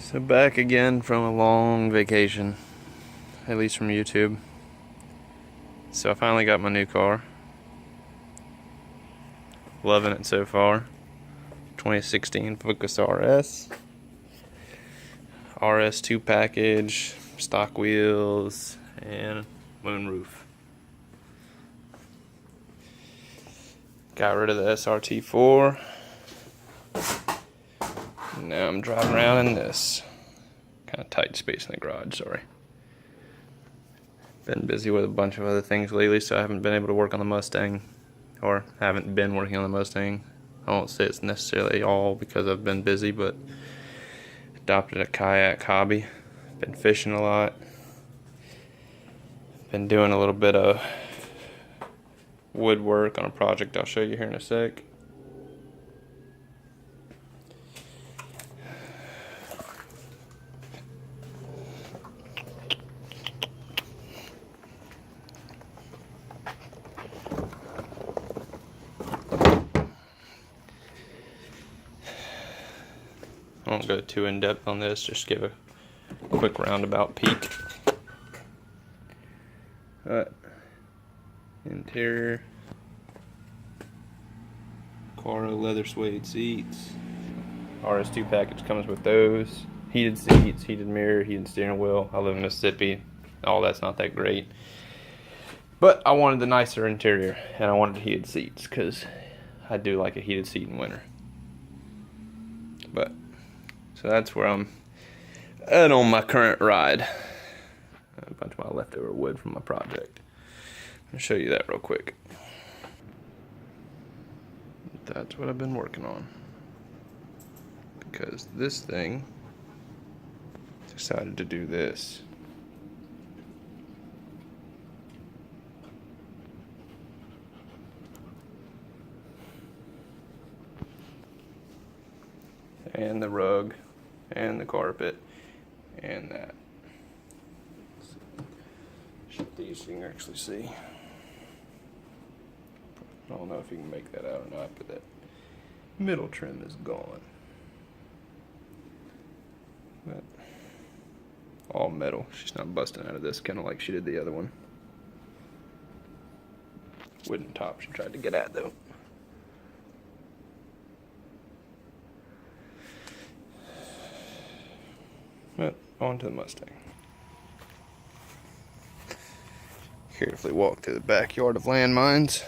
So back again from a long vacation, at least from YouTube. So I finally got my new car. Loving it so far. 2016 Focus RS. RS2 package, stock wheels, and moonroof. Got rid of the SRT4. Now I'm driving around in this. Kind of tight space in the garage, sorry. Been busy with a bunch of other things lately, so I haven't been able to work on the Mustang. Or haven't been working on the Mustang. I won't say it's necessarily all because I've been busy, but adopted a kayak hobby. Been fishing a lot. Been doing a little bit of woodwork on a project I'll show you here in a sec. I won't go too in depth on this, just give a quick roundabout peek. Interior, Quaro leather suede seats. RS2 package comes with those. Heated seats, heated mirror, heated steering wheel. I live in Mississippi. All that's not that great. But I wanted the nicer interior, and I wanted heated seats because I do like a heated seat in winter. But so that's where I'm at on my current ride. A bunch of my leftover wood from my project. I'll show you that real quick. That's what I've been working on. Because this thing decided to do this. And the rug, and the carpet, and that. Shift these so you can actually see. I don't know if you can make that out or not, but that middle trim is gone. But all metal. She's not busting out of this, kind of like she did the other one. Wooden top she tried to get at though. But on to the Mustang. Carefully walk through the backyard of landmines.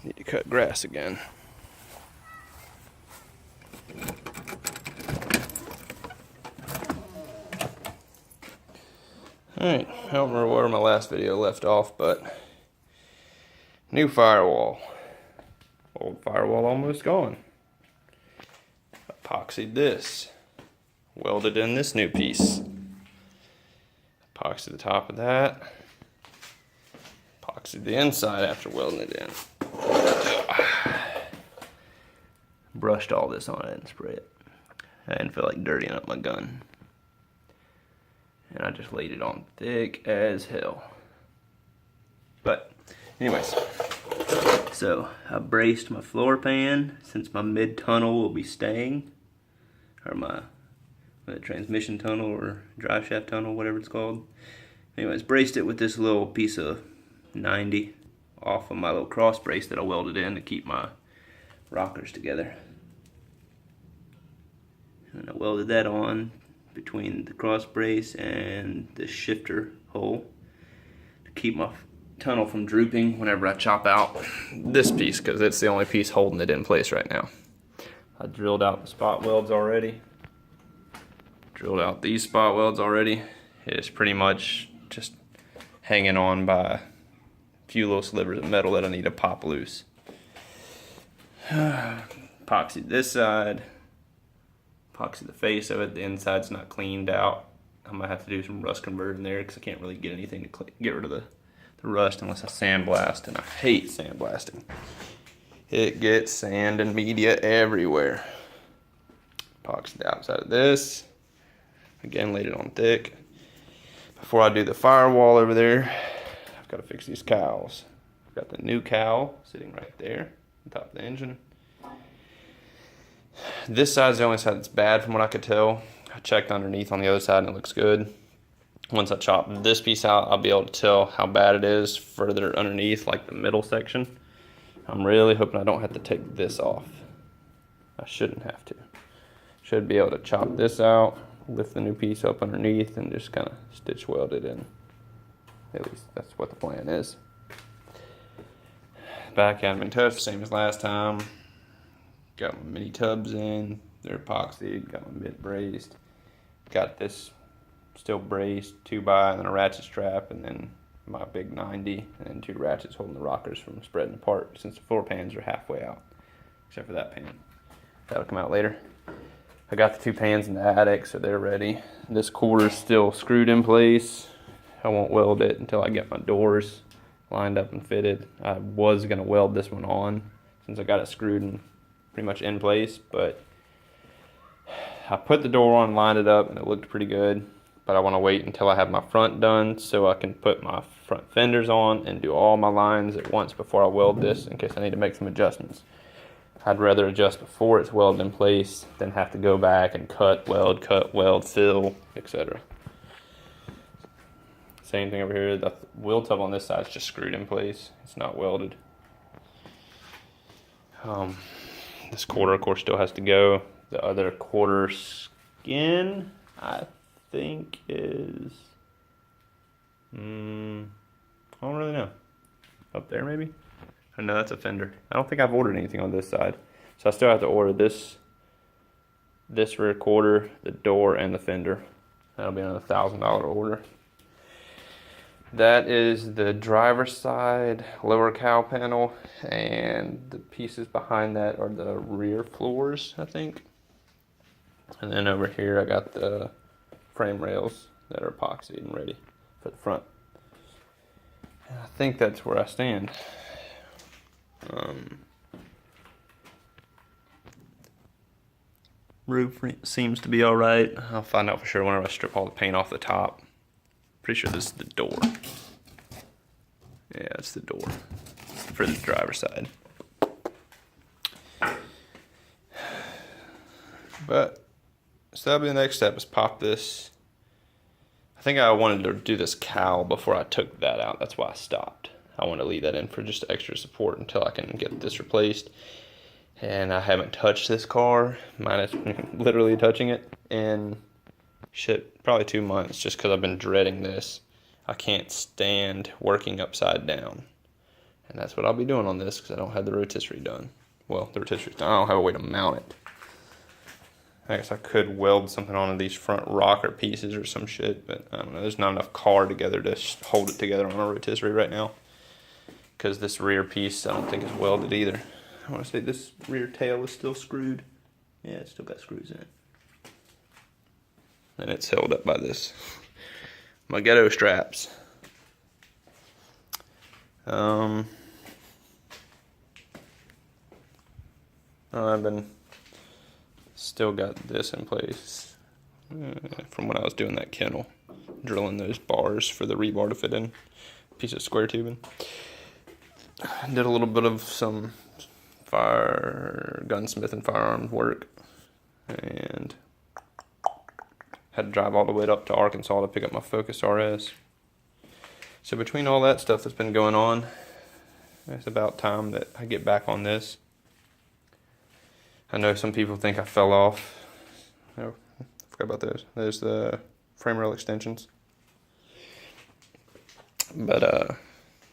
Need to cut grass again. Alright, I don't remember where my last video left off, but new firewall. Old firewall almost gone. Epoxied this. Welded in this new piece. Epoxied the top of that. Epoxied the inside after welding it in. Brushed all this on it and sprayed it. I didn't feel like dirtying up my gun. And I just laid it on thick as hell. But anyways, so I braced my floor pan since my mid tunnel will be staying, or my transmission tunnel or drive shaft tunnel, whatever it's called. Anyways, braced it with this little piece of 90 off of my little cross brace that I welded in to keep my rockers together. And I welded that on between the cross brace and the shifter hole to keep my tunnel from drooping whenever I chop out this piece, because it's the only piece holding it in place right now. I drilled out the spot welds already. Drilled out these spot welds already. It's pretty much just hanging on by a few little slivers of metal that I need to pop loose. Epoxied this side. Epoxy the face of it. The inside's not cleaned out. I might have to do some rust conversion there because I can't really get anything to get rid of the rust unless I sandblast, and I hate sandblasting. It gets sand and media everywhere. Epoxy the outside of this. Again, laid it on thick. Before I do the firewall over there, I've got to fix these cowls. I've got the new cowl sitting right there. on top of the engine. This side's the only side that's bad from what I could tell. I checked underneath on the other side and it looks good. Once I chop this piece out, I'll be able to tell how bad it is further underneath, like the middle section. I'm really hoping I don't have to take this off. I shouldn't have to. Should be able to chop this out, lift the new piece up underneath, and just kind of stitch weld it in. At least that's what the plan is. Back hadn't been touched, same as last time. Got my mini tubs in, they're epoxied, got my mitt braced. Got this still braced, 2x, and then a ratchet strap, and then my big 90, and then 2 ratchets holding the rockers from spreading apart since the floor pans are halfway out, except for that pan. That'll come out later. I got the 2 pans in the attic, so they're ready. This quarter's still screwed in place. I won't weld it until I get my doors lined up and fitted. I was gonna weld this one on since I got it screwed and pretty much in place, but I put the door on, lined it up, and it looked pretty good. But I want to wait until I have my front done so I can put my front fenders on and do all my lines at once before I weld this in case I need to make some adjustments. I'd rather adjust before it's welded in place than have to go back and cut, weld, fill, etc. Same thing over here. The wheel tub on this side is just screwed in place. It's not welded. This quarter, of course, still has to go. The other quarter skin, I think is, I don't really know. Up there maybe? I know that's a fender. I don't think I've ordered anything on this side. So I still have to order this rear quarter, the door, and the fender. That'll be another $1,000 order. That is the driver's side lower cowl panel, and the pieces behind that are the rear floors, I think. And then over here I got the frame rails that are epoxied and ready for the front. And I think that's where I stand. Roof seems to be all right. I'll find out for sure whenever I strip all the paint off the top. Pretty sure this is the door. Yeah, it's the door for the driver's side. But so that'll be the next step, is pop this. I think I wanted to do this cowl before I took that out. That's why I stopped. I want to leave that in for just extra support until I can get this replaced. And I haven't touched this car, minus literally touching it, in shit, probably 2 months, just because I've been dreading this. I can't stand working upside down. And that's what I'll be doing on this because I don't have the rotisserie done. Well, the rotisserie done. I don't have a way to mount it. I guess I could weld something onto these front rocker pieces or some shit, but I don't know. There's not enough car together to hold it together on a rotisserie right now. Because this rear piece, I don't think is welded either. I want to say this rear tail is still screwed. Yeah, it's still got screws in it. And it's held up by this. My ghetto straps. I've been still got this in place from when I was doing that kennel, drilling those bars for the rebar to fit in, piece of square tubing. I did a little bit of some gunsmith and firearm work, and had to drive all the way up to Arkansas to pick up my Focus RS. So between all that stuff that's been going on, it's about time that I get back on this. I know some people think I fell off. Oh, I forgot about those. There's the frame rail extensions. But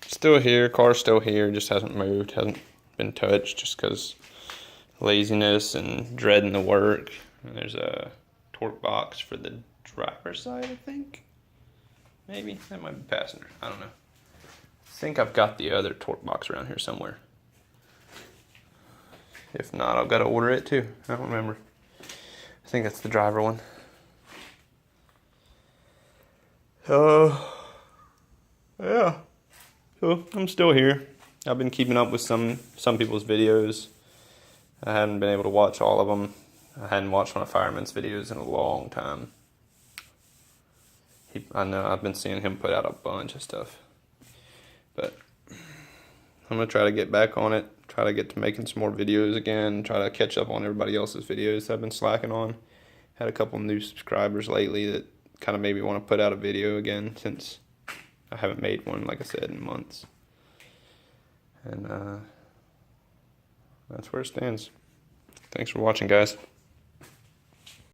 still here, car's still here, just hasn't moved, hasn't been touched just because laziness and dreading the work. And there's a torque box for the driver's side, I think. Maybe, that might be passenger, I don't know. I think I've got the other torque box around here somewhere. If not, I've got to order it too. I don't remember. I think that's the driver one. Yeah. So I'm still here. I've been keeping up with some people's videos. I hadn't been able to watch all of them. I hadn't watched one of Fireman's videos in a long time. I know I've been seeing him put out a bunch of stuff. But I'm going to try to get back on it, try to get to making some more videos again, try to catch up on everybody else's videos that I've been slacking on. Had a couple new subscribers lately that kind of made me want to put out a video again, since I haven't made one, like I said, in months. And that's where it stands. Thanks for watching, guys.